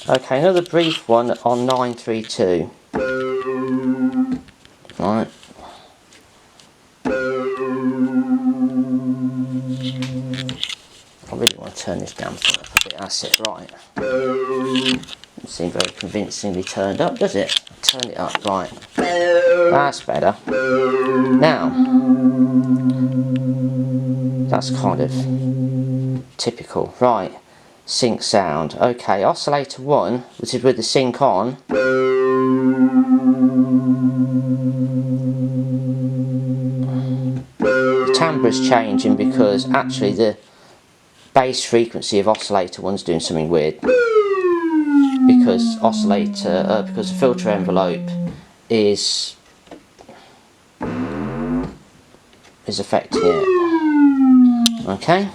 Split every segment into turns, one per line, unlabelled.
Okay, another brief one on 932. Right. I really want to turn this damn thing up a bit. That's it, right. Doesn't seem very convincingly turned up, does it? Turn it up, right. That's better. Now, that's kind of typical. Right, sync sound. Okay, oscillator 1, which is with the sync on. The timbre's changing because actually the base frequency of oscillator 1's doing something weird. Because because the filter envelope is affecting it. Okay,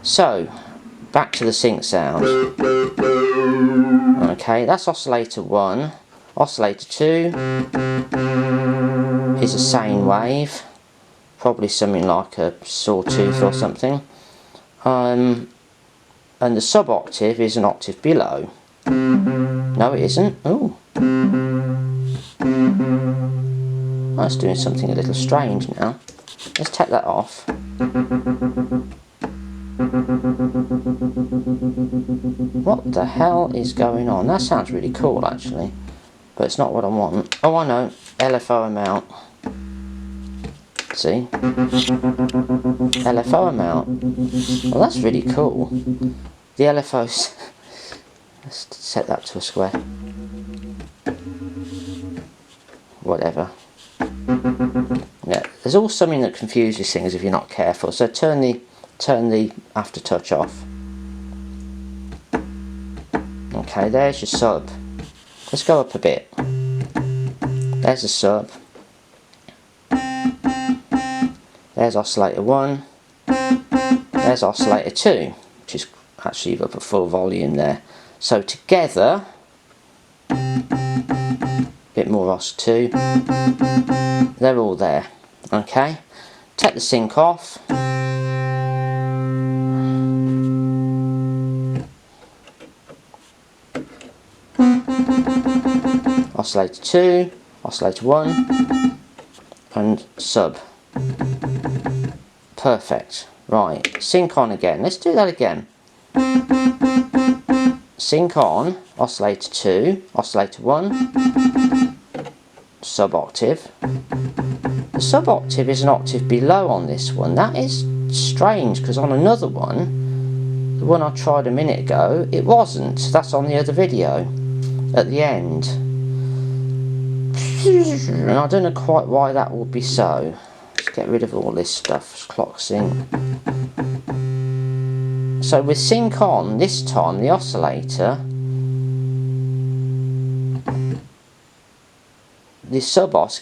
so back to the sync sound. Okay, that's oscillator 1. Oscillator 2 is a sine wave, probably something like a sawtooth or something. And the sub-octave is an octave below. No, it isn't. Oh, that's doing something a little strange now. Let's take that off. What the hell is going on? That sounds really cool actually, but it's not what I want. Oh, I know. LFO amount. See? LFO amount. Well, that's really cool. The LFO's... Let's set that to a square. Whatever. Yeah, there's always something that confuses things if you're not careful. So turn the aftertouch off. Okay, there's your sub. Let's go up a bit. There's a sub. There's oscillator 1. There's oscillator 2, which is actually up at full volume there. So together, bit more os 2. They're all there. Okay, take the sync off. Oscillator 2, oscillator 1, and sub. Perfect. Right, sync on again. Let's do that again. Sync on, oscillator 2, oscillator 1, sub-octave. The sub-octave is an octave below on this one. That is strange because on another one, the one I tried a minute ago, it wasn't. That's on the other video at the end. And I don't know quite why that would be so. Let's get rid of all this stuff. Clock sync. So with sync on, this time the oscillator, the sub-os